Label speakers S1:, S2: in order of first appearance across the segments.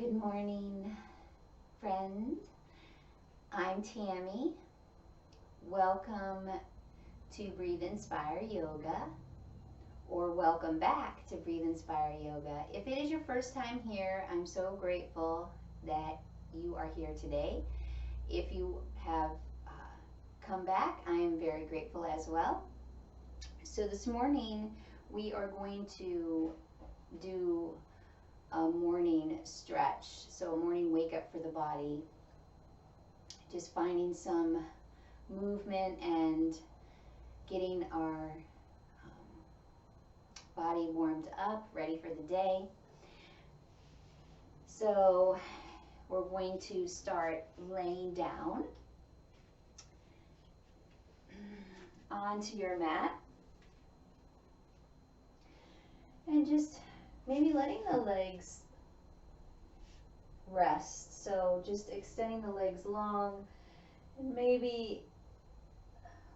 S1: Good morning, friend. I'm Tammy. Welcome to Breathe Inspire Yoga, or welcome back to Breathe Inspire Yoga. If it is your first time here, I'm so grateful that you are here today. If you have come back, I am very grateful as well. So this morning we are going to do a morning stretch, so a morning wake up for the body. Just finding some movement and getting our body warmed up, ready for the day. So we're going to start laying down onto your mat and just maybe letting the legs rest. So just extending the legs long and maybe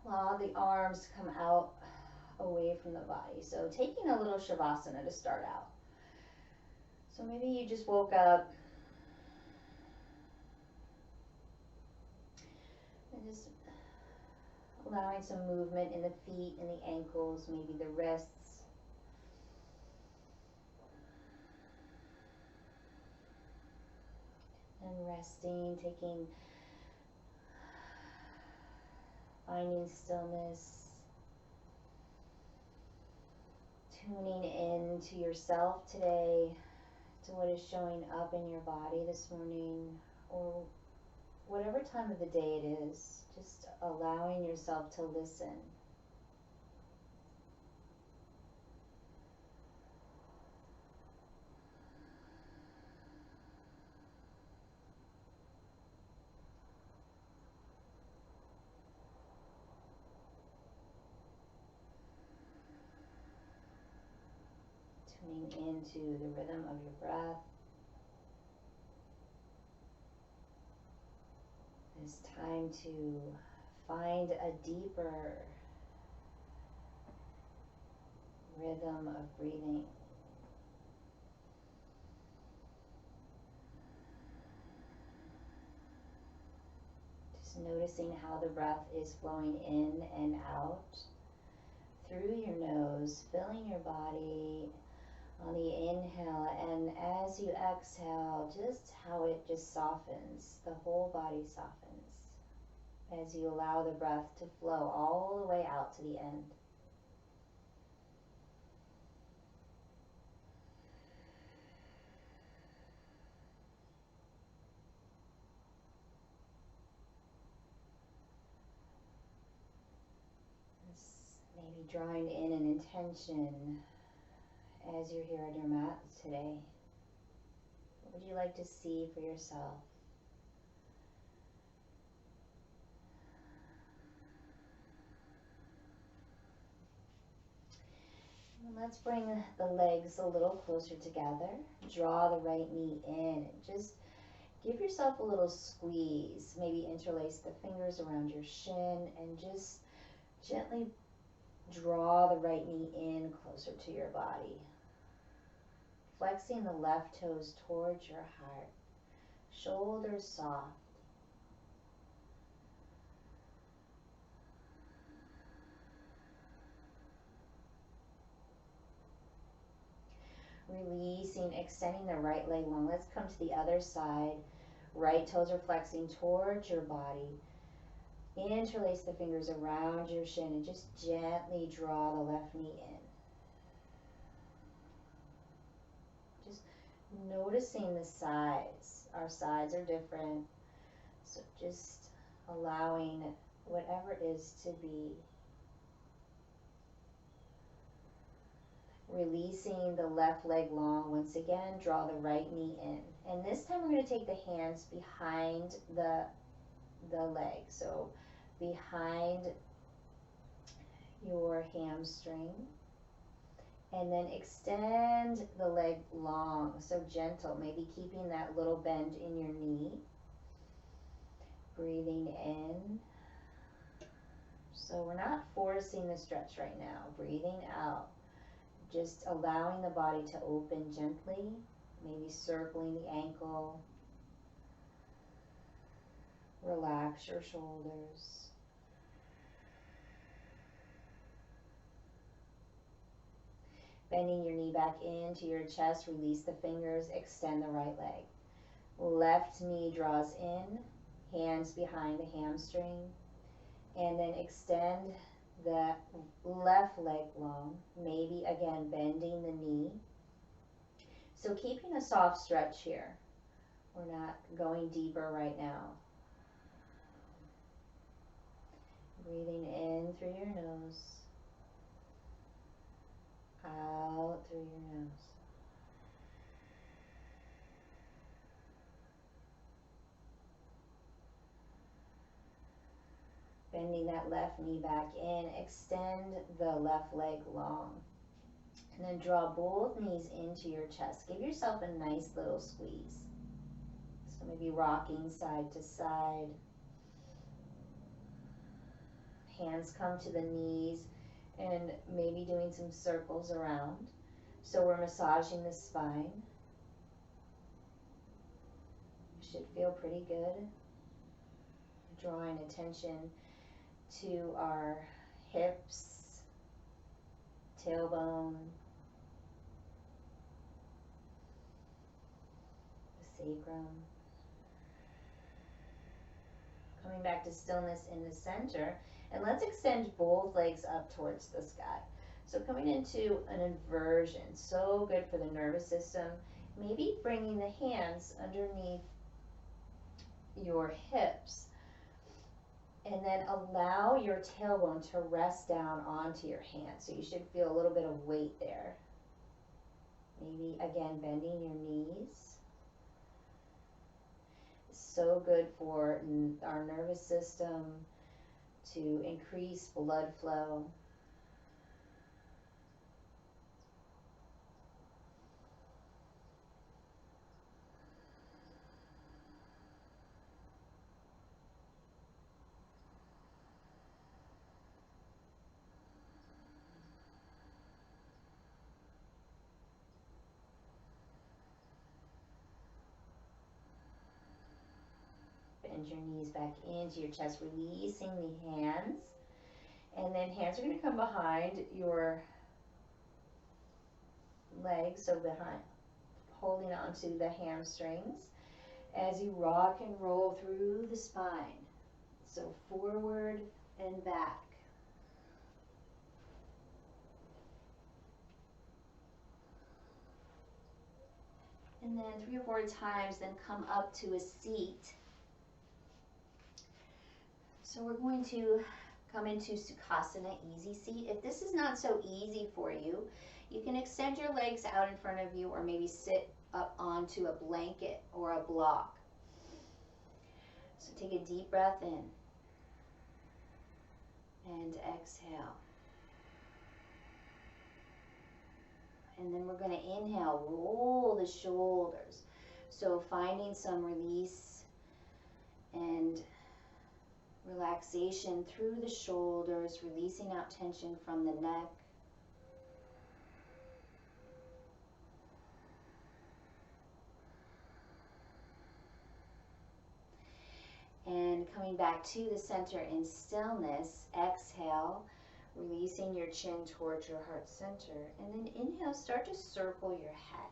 S1: allow the arms to come out away from the body. So taking a little shavasana to start out. So maybe you just woke up and just allowing some movement in the feet and the ankles, maybe the wrists. And resting, finding stillness, tuning in to yourself today, to what is showing up in your body this morning, or whatever time of the day it is, just allowing yourself to listen. Tuning into the rhythm of your breath. It's time to find a deeper rhythm of breathing. Just noticing how the breath is flowing in and out through your nose, filling your body on the inhale, and as you exhale, just how it just softens, the whole body softens as you allow the breath to flow all the way out to the end. Maybe drawing in an intention as you're here on your mat today. What would you like to see for yourself? And let's bring the legs a little closer together. Draw the right knee in and just give yourself a little squeeze. Maybe interlace the fingers around your shin and just gently draw the right knee in closer to your body. Flexing the left toes towards your heart. Shoulders soft. Releasing, extending the right leg long. Let's come to the other side. Right toes are flexing towards your body. Interlace the fingers around your shin and just gently draw the left knee in. Just noticing the sides. Our sides are different, so just allowing whatever it is to be. Releasing the left leg long. Once again, draw the right knee in. And this time we're going to take the hands behind the leg. So behind your hamstring. And then extend the leg long, so gentle, maybe keeping that little bend in your knee. Breathing in. So we're not forcing the stretch right now. Breathing out. Just allowing the body to open gently maybe circling the ankle. Relax your shoulders. Bending your knee back into your chest, release the fingers, extend the right leg. Left knee draws in, hands behind the hamstring, and then extend the left leg long, maybe again bending the knee. So keeping a soft stretch here. We're not going deeper right now. Breathing in through your nose, out through your nose. Bending that left knee back in, extend the left leg long. And then draw both knees into your chest. Give yourself a nice little squeeze. So maybe rocking side to side. Hands come to the knees and maybe doing some circles around. So we're massaging the spine. Should feel pretty good. Drawing attention to our hips, tailbone, the sacrum. Coming back to stillness in the center, and let's extend both legs up towards the sky. So coming into an inversion, so good for the nervous system. Maybe bringing the hands underneath your hips, and then allow your tailbone to rest down onto your hands. So you should feel a little bit of weight there. Maybe again bending your knees. So good for our nervous system to increase blood flow. Bend your knees back into your chest, releasing the hands. And then hands are going to come behind your legs, so behind, holding onto the hamstrings as you rock and roll through the spine. So forward and back. And then 3 or 4 times, then come up to a seat. So we're going to come into Sukhasana, easy seat. If this is not so easy for you, you can extend your legs out in front of you or maybe sit up onto a blanket or a block. So take a deep breath in and exhale. And then we're going to inhale, roll the shoulders. So finding some release and relaxation through the shoulders, releasing out tension from the neck. And coming back to the center in stillness, exhale, releasing your chin towards your heart center. And then inhale, start to circle your head.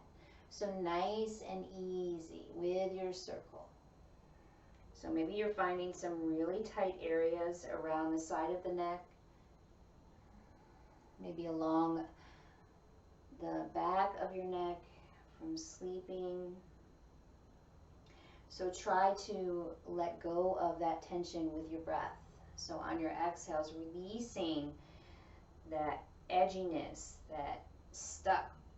S1: So nice and easy with your circle. So maybe you're finding some really tight areas around the side of the neck, maybe along the back of your neck from sleeping. So try to let go of that tension with your breath. So on your exhales, releasing that edginess,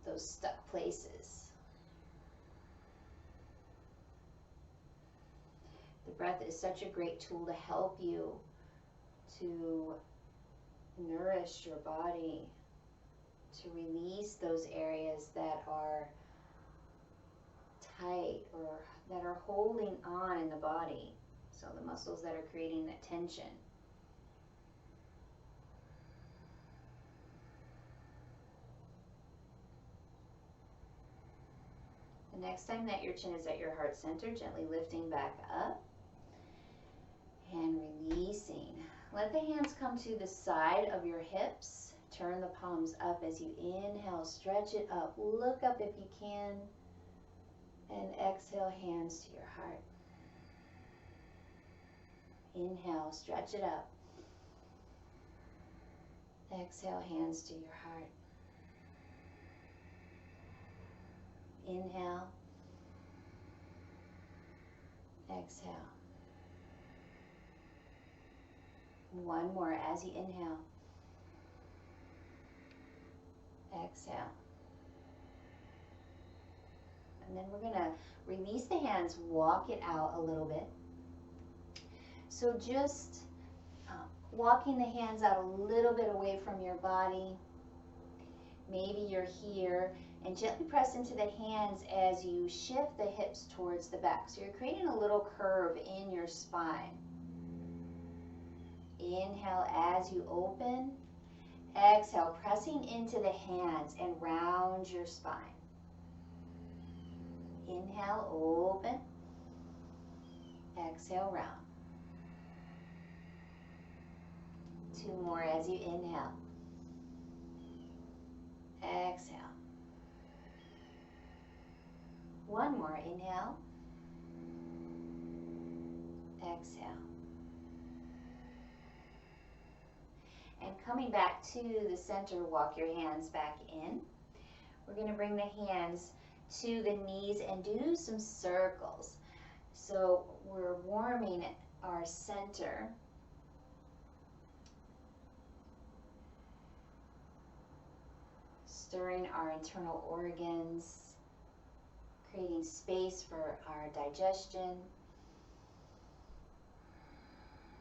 S1: those stuck places. The breath is such a great tool to help you to nourish your body, to release those areas that are tight or that are holding on in the body. So the muscles that are creating that tension. The next time that your chin is at your heart center, gently lifting back up and releasing. Let the hands come to the side of your hips. Turn the palms up as you inhale, stretch it up. Look up if you can. And exhale, hands to your heart. Inhale, stretch it up. Exhale, hands to your heart. Inhale. Exhale. One more as you inhale. Exhale. And then we're going to release the hands, walk it out a little bit. So just walking the hands out a little bit away from your body. Maybe you're here, and gently press into the hands as you shift the hips towards the back. So you're creating a little curve in your spine. Inhale as you open. Exhale, pressing into the hands and round your spine. Inhale, open. Exhale, round. Two more as you inhale. Exhale. One more, inhale. Exhale. And coming back to the center, walk your hands back in. We're going to bring the hands to the knees and do some circles. So we're warming our center. Stirring our internal organs, creating space for our digestion.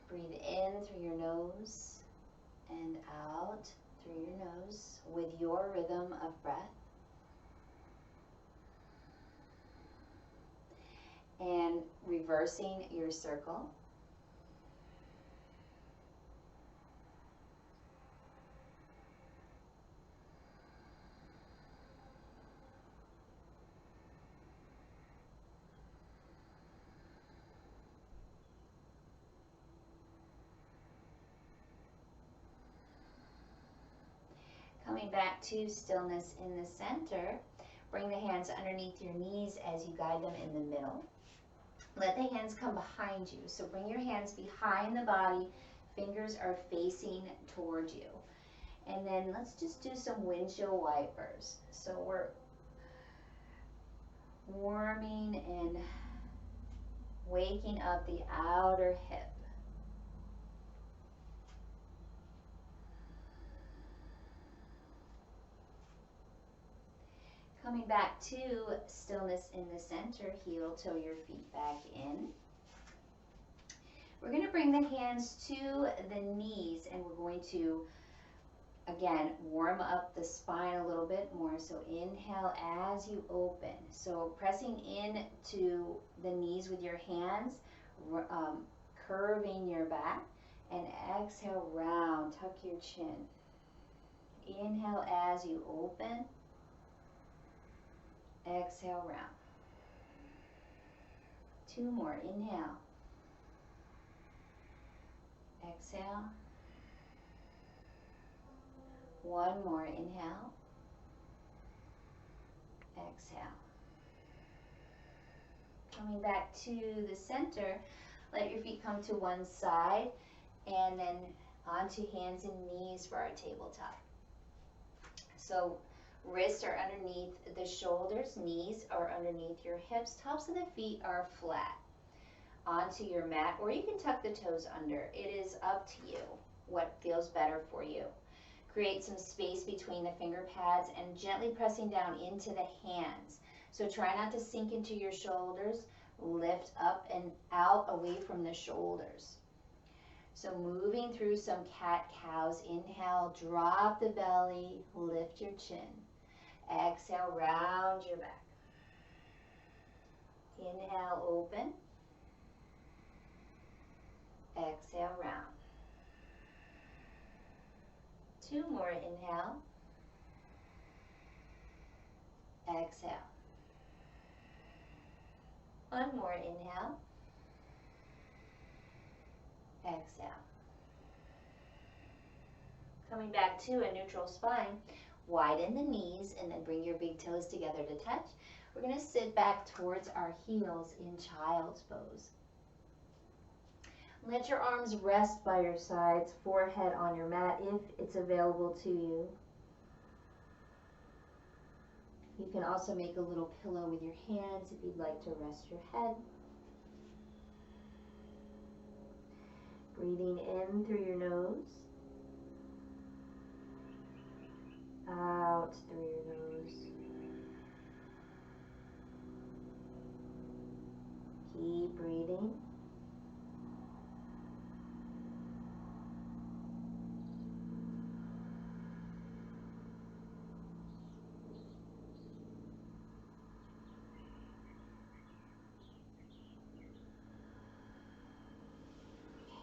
S1: Breathe in through your nose and out through your nose with your rhythm of breath. And reversing your circle. Coming back to stillness in the center, bring the hands underneath your knees as you guide them in the middle. Let the hands come behind you. So bring your hands behind the body, fingers are facing towards you. And then let's just do some windshield wipers. So we're warming and waking up the outer hip. Coming back to stillness in the center, heel toe your feet back in. We're going to bring the hands to the knees and we're going to, again, warm up the spine a little bit more. So inhale as you open. So pressing into the knees with your hands, curving your back, and exhale, round, tuck your chin. Inhale as you open. Exhale, round. Two more, inhale. Exhale. One more, inhale. Exhale. Coming back to the center, let your feet come to one side and then onto hands and knees for our tabletop. So wrists are underneath the shoulders, knees are underneath your hips, tops of the feet are flat onto your mat, or you can tuck the toes under. It is up to you what feels better for you. Create some space between the finger pads and gently pressing down into the hands. So try not to sink into your shoulders, lift up and out away from the shoulders. So moving through some cat-cows, inhale, drop the belly, lift your chin. Exhale, round your back. Inhale, open. Exhale, round. Two more, inhale. Exhale. One more inhale. Exhale. Coming back to a neutral spine, widen the knees and then bring your big toes together to touch. We're going to sit back towards our heels in child's pose. Let your arms rest by your sides, forehead on your mat if it's available to you. You can also make a little pillow with your hands if you'd like to rest your head. Breathing in through your nose, out through your nose. Keep breathing.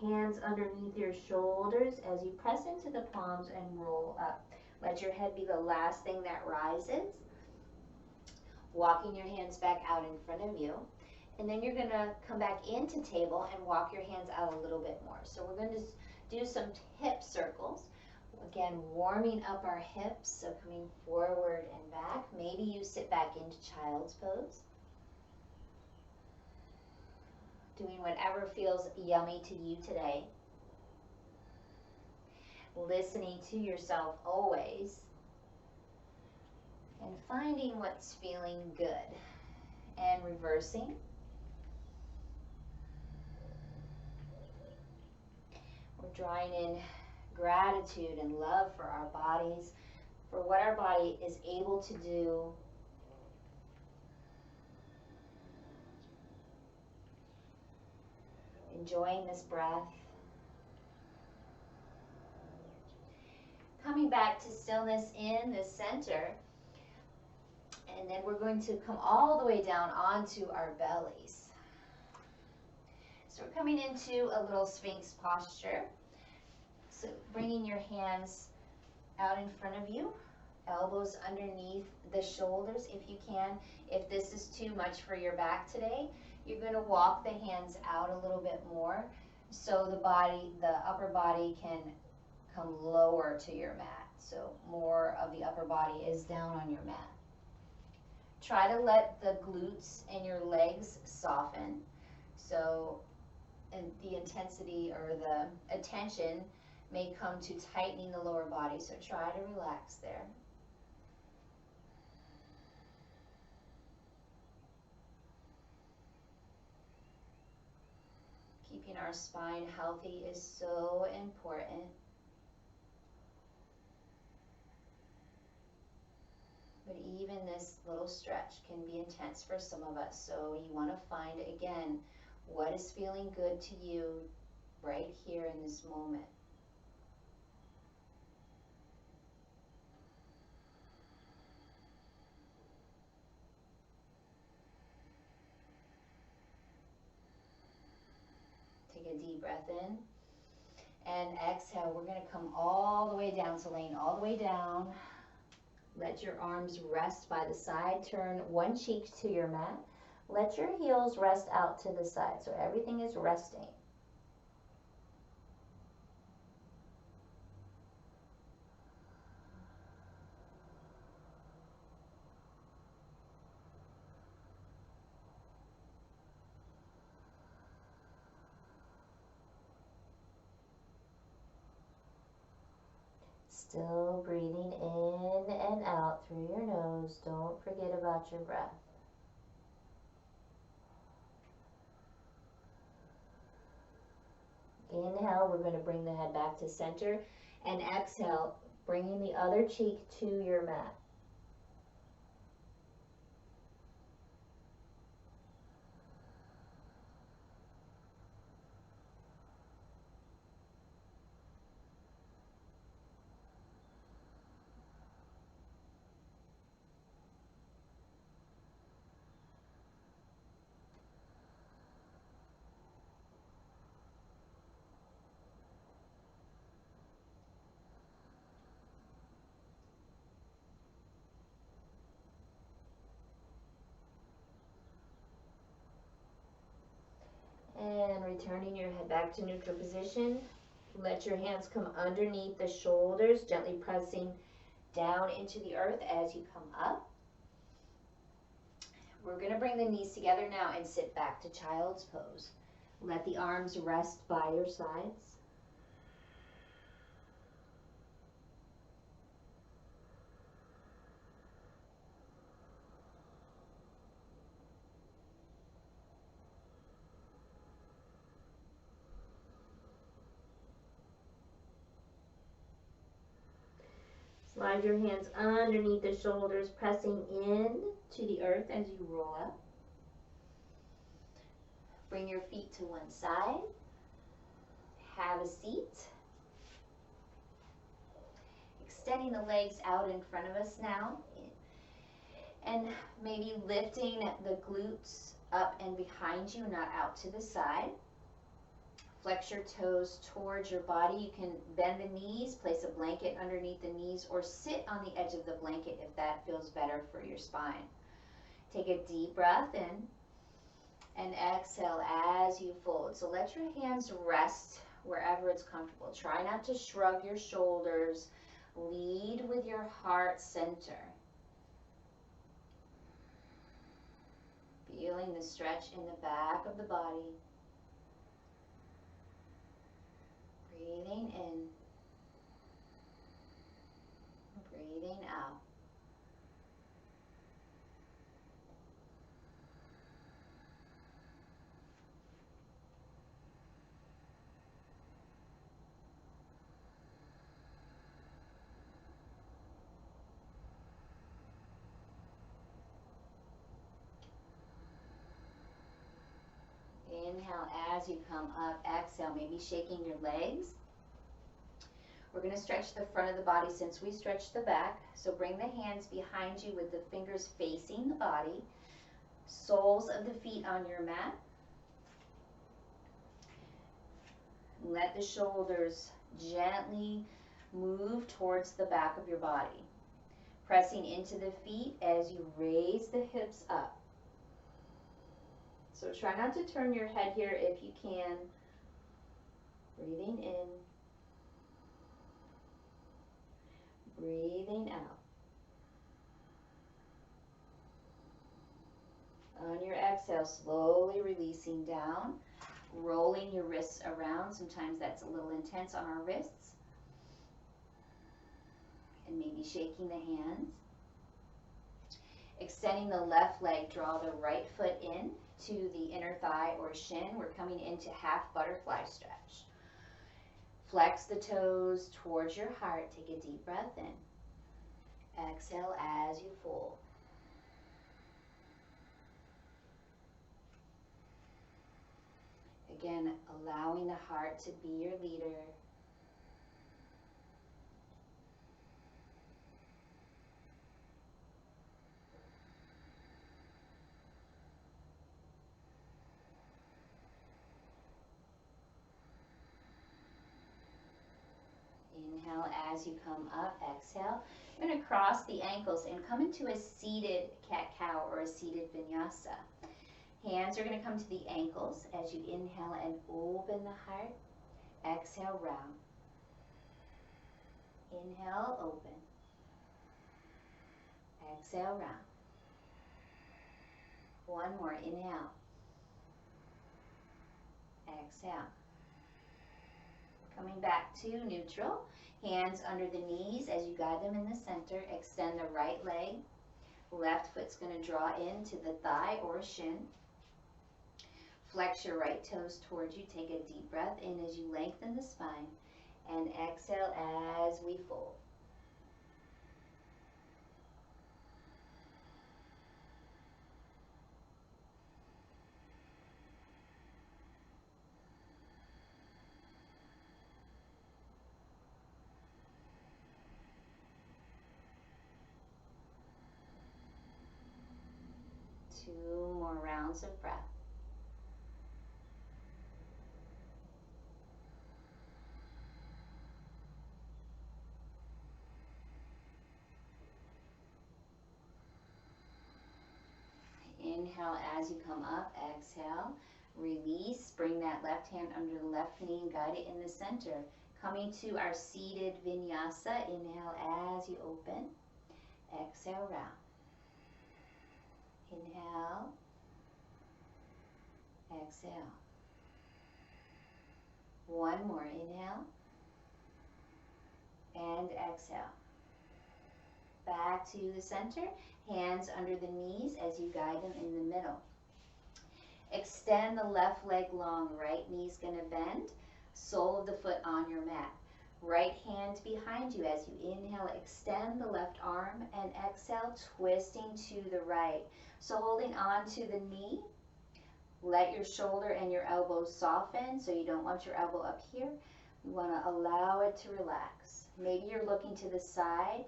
S1: Hands underneath your shoulders as you press into the palms and roll up. Let your head be the last thing that rises. Walking your hands back out in front of you. And then you're going to come back into table and walk your hands out a little bit more. So we're going to do some hip circles. Again, warming up our hips, so coming forward and back. Maybe you sit back into child's pose. Doing whatever feels yummy to you today. Listening to yourself always. And finding what's feeling good. And reversing. We're drawing in gratitude and love for our bodies, for what our body is able to do. Enjoying this breath. Coming back to stillness in the center. And then we're going to come all the way down onto our bellies. So we're coming into a little Sphinx posture. So bringing your hands out in front of you, elbows underneath the shoulders if you can. If this is too much for your back today, you're going to walk the hands out a little bit more so the upper body can come lower to your mat. So more of the upper body is down on your mat. Try to let the glutes and your legs soften. So the intensity or the attention may come to tightening the lower body. So try to relax there. Keeping our spine healthy is so important. But even this little stretch can be intense for some of us. So you want to find, again, what is feeling good to you right here in this moment. Take a deep breath in. And exhale. We're going to come all the way down. So laying all the way down. Let your arms rest by the side. Turn one cheek to your mat. Let your heels rest out to the side. So everything is resting. Still breathing in and out through your nose. Don't forget about your breath. Inhale, we're going to bring the head back to center. And exhale, bringing the other cheek to your mat.
S2: And returning your head back to neutral position. Let your hands come underneath the shoulders, gently pressing down into the earth as you come up. We're going to bring the knees together now and sit back to child's pose. Let the arms rest by your sides. Slide your hands underneath the shoulders, pressing in to the earth as you roll up. Bring your feet to one side. Have a seat. Extending the legs out in front of us now. And maybe lifting the glutes up and behind you, not out to the side. Flex your toes towards your body. You can bend the knees, place a blanket underneath the knees, or sit on the edge of the blanket if that feels better for your spine. Take a deep breath in and exhale as you fold. So let your hands rest wherever it's comfortable. Try not to shrug your shoulders. Lead with your heart center. Feeling the stretch in the back of the body. Breathing in, breathing out. Inhale as you come up, exhale, maybe shaking your legs. We're going to stretch the front of the body since we stretched the back. So bring the hands behind you with the fingers facing the body. Soles of the feet on your mat. Let the shoulders gently move towards the back of your body. Pressing into the feet as you raise the hips up. So try not to turn your head here if you can. Breathing in. Breathing out. On your exhale, slowly releasing down, rolling your wrists around. Sometimes that's a little intense on our wrists. And maybe shaking the hands. Extending the left leg, draw the right foot in to the inner thigh or shin. We're coming into half butterfly stretch. Flex the toes towards your heart. Take a deep breath in. Exhale as you fold. Again, allowing the heart to be your leader. Inhale as you come up, exhale. You're going to cross the ankles and come into a seated cat-cow or a seated vinyasa. Hands are going to come to the ankles as you inhale and open the heart. Exhale, round. Inhale, open. Exhale, round. One more, inhale. Exhale. Coming back to neutral. Hands under the knees as you guide them in the center. Extend the right leg. Left foot's going to draw into the thigh or shin. Flex your right toes towards you. Take a deep breath in as you lengthen the spine. And exhale as we fold. Two more rounds of breath. Inhale as you come up, exhale. Release, bring that left hand under the left knee and guide it in the center. Coming to our seated vinyasa, inhale as you open, exhale round. Inhale, exhale. One more, inhale, and exhale. Back to the center, hands under the knees as you guide them in the middle. Extend the left leg long, right knee's gonna bend, sole of the foot on your mat. Right hand behind you as you inhale, extend the left arm, and exhale, twisting to the right. So holding on to the knee, let your shoulder and your elbow soften, so you don't want your elbow up here. You wanna allow it to relax. Maybe you're looking to the side.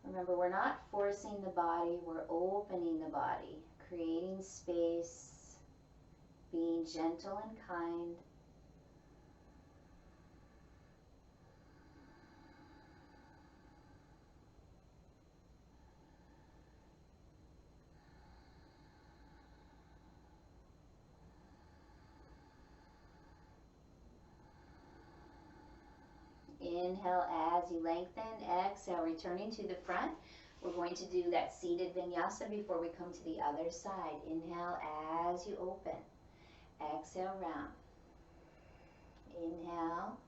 S2: Remember, we're not forcing the body, we're opening the body, creating space, being gentle and kind. Inhale as you lengthen, exhale, returning to the front. We're going to do that seated vinyasa before we come to the other side. Inhale as you open, exhale round. Inhale,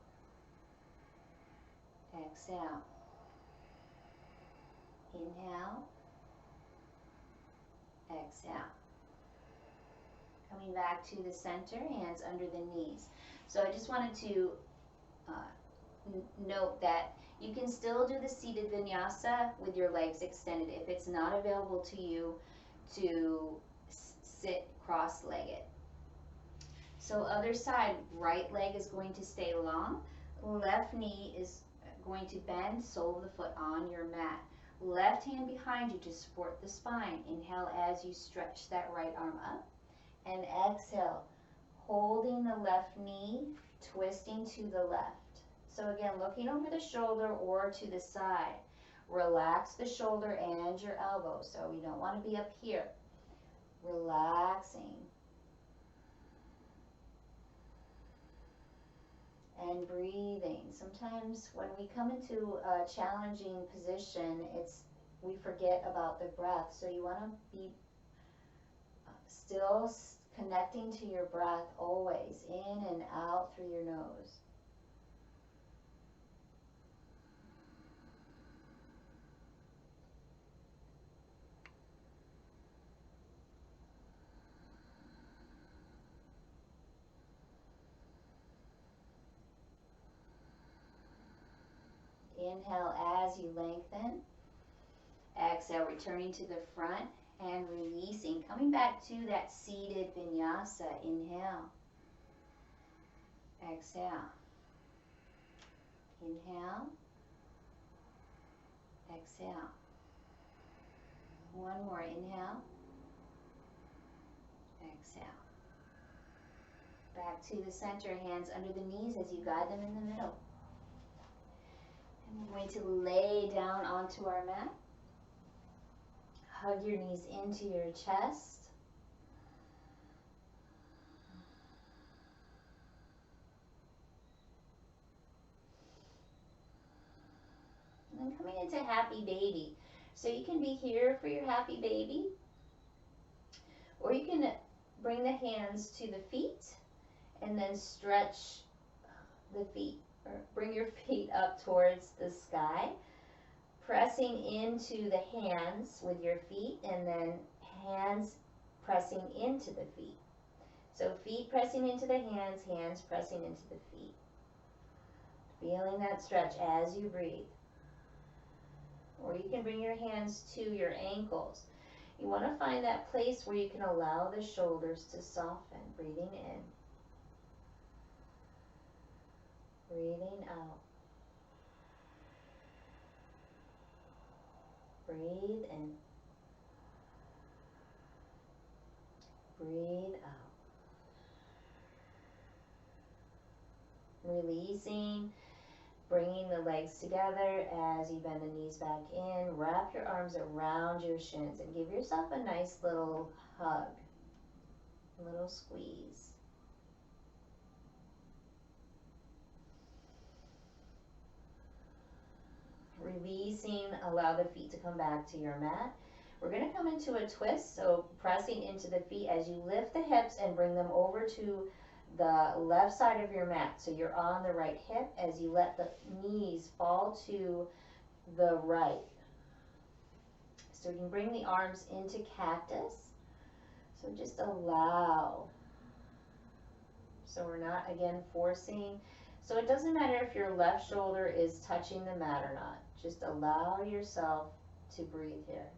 S2: exhale. Inhale, exhale. Coming back to the center, hands under the knees. So I just wanted to note that you can still do the seated vinyasa with your legs extended if it's not available to you to sit cross-legged. So other side, right leg is going to stay long, left knee is going to bend, sole of the foot on your mat. Left hand behind you to support the spine. Inhale as you stretch that right arm up, and exhale, holding the left knee, twisting to the left. So again, looking over the shoulder or to the side. Relax the shoulder and your elbow. So we don't want to be up here. Relaxing. And breathing. Sometimes when we come into a challenging position, we forget about the breath. So you want to be still connecting to your breath always, in and out through your nose. Inhale as you lengthen. Exhale, returning to the front and releasing. Coming back to that seated vinyasa. Inhale. Exhale. Inhale. Exhale. One more. Inhale. Exhale. Back to the center, hands under the knees as you guide them in the middle. And we're going to lay down onto our mat. Hug your knees into your chest. And then coming into happy baby. So you can be here for your happy baby, or you can bring the hands to the feet and then stretch the feet, or bring your feet up towards the sky, pressing into the hands with your feet, and then hands pressing into the feet. So feet pressing into the hands, hands pressing into the feet. Feeling that stretch as you breathe. Or you can bring your hands to your ankles. You want to find that place where you can allow the shoulders to soften, breathing in. Breathing out. Breathe in. Breathe out. Releasing, bringing the legs together as you bend the knees back in. Wrap your arms around your shins and give yourself a nice little hug. Little squeeze. Releasing, allow the feet to come back to your mat. We're going to come into a twist, so pressing into the feet as you lift the hips and bring them over to the left side of your mat. So you're on the right hip as you let the knees fall to the right. So you can bring the arms into cactus. So just allow. So we're not, again, forcing. So it doesn't matter if your left shoulder is touching the mat or not. Just allow yourself to breathe here.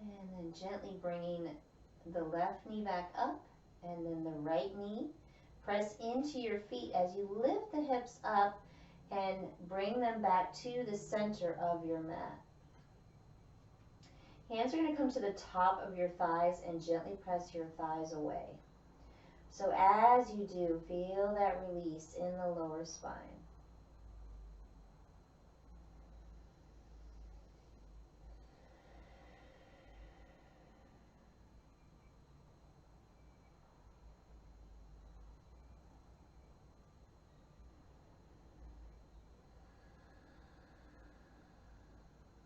S2: And then gently bringing the left knee back up and then the right knee. Press into your feet as you lift the hips up and bring them back to the center of your mat. Hands are going to come to the top of your thighs and gently press your thighs away. So as you do, feel that release in the lower spine.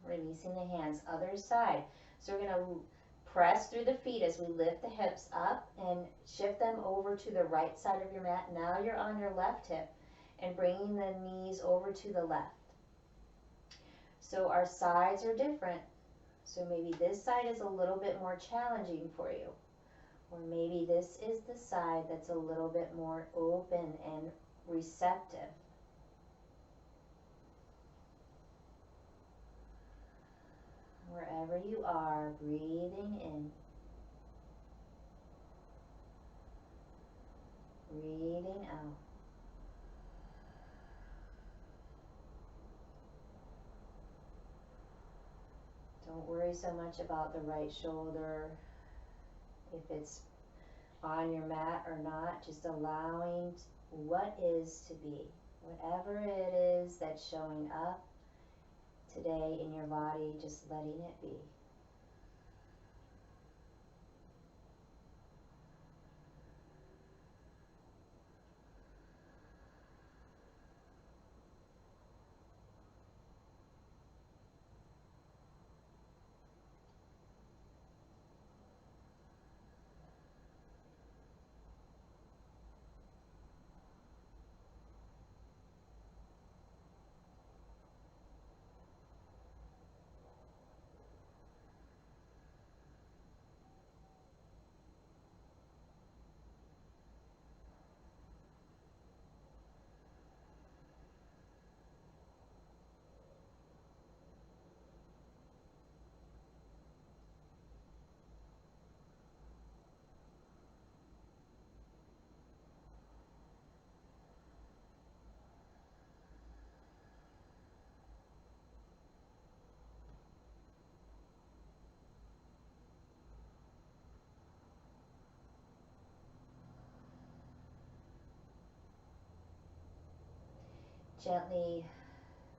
S2: Releasing the hands, other side. So we're going to press through the feet as we lift the hips up and shift them over to the right side of your mat. Now you're on your left hip and bringing the knees over to the left. So our sides are different. So maybe this side is a little bit more challenging for you. Or maybe this is the side that's a little bit more open and receptive. Wherever you are, breathing in, breathing out. Don't worry so much about the right shoulder, if it's on your mat or not, just allowing what is to be. Whatever it is that's showing up today in your body, just letting it be. Gently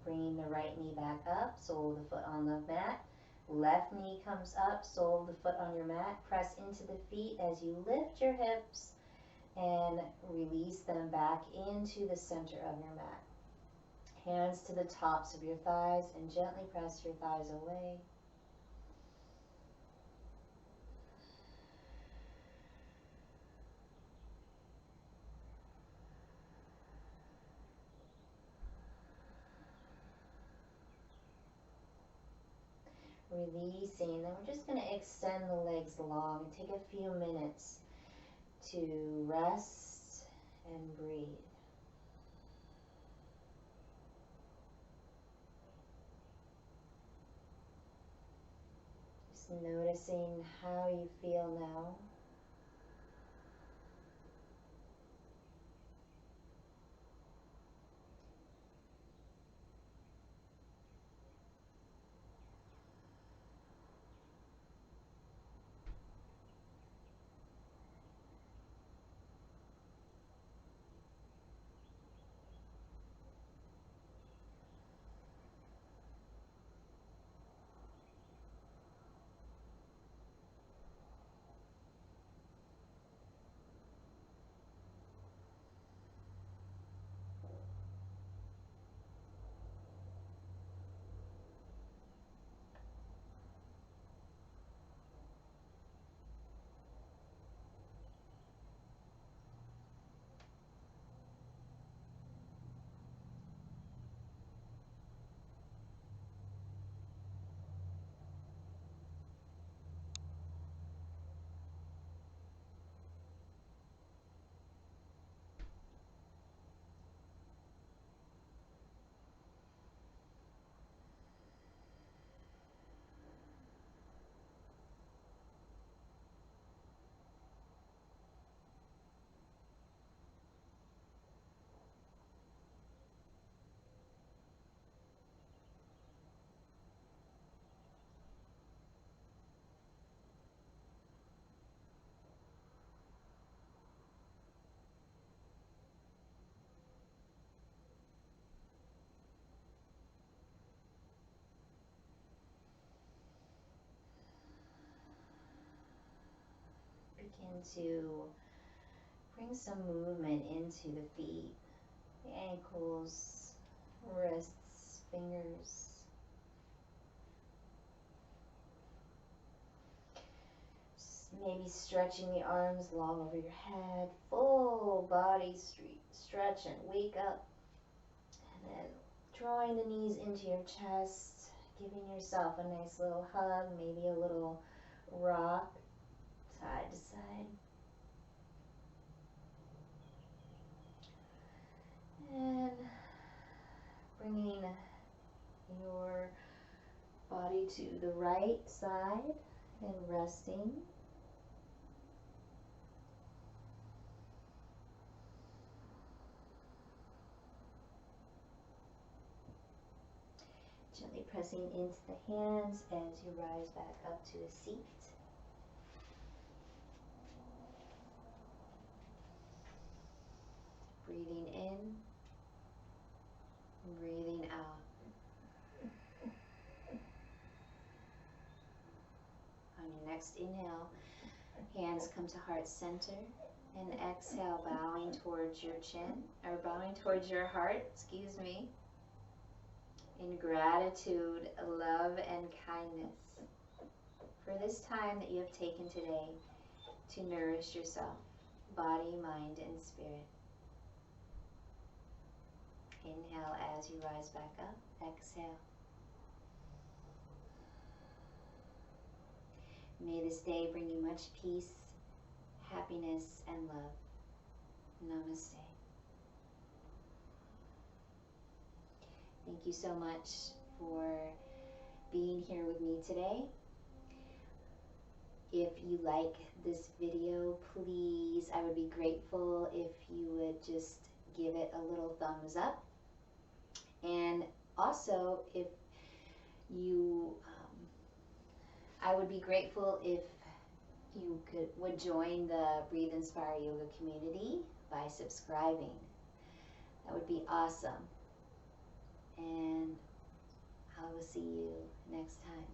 S2: bringing the right knee back up, sole of the foot on the mat. Left knee comes up, sole of the foot on your mat. Press into the feet as you lift your hips and release them back into the center of your mat. Hands to the tops of your thighs and gently press your thighs away. Releasing, then we're just going to extend the legs long and take a few minutes to rest and breathe. Just noticing how you feel now. Begin to bring some movement into the feet, the ankles, wrists, fingers. Maybe stretching the arms long over your head, full body stretch and wake up. And then drawing the knees into your chest, giving yourself a nice little hug, maybe a little rock side to side. And bringing your body to the right side and resting. Gently pressing into the hands as you rise back up to a seat. Breathing in and breathing out. On your next inhale, hands come to heart center, and exhale, bowing towards your chin, or bowing towards your heart, excuse me, in gratitude, love, and kindness for this time that you have taken today to nourish yourself, body, mind, and spirit. Inhale as you rise back up, exhale. May this day bring you much peace, happiness, and love. Namaste. Thank you so much for being here with me today. If you like this video, please, I would be grateful if you would just give it a little thumbs up. And also, if you, I would be grateful if you would join the Breathe Inspire Yoga community by subscribing. That would be awesome. And I will see you next time.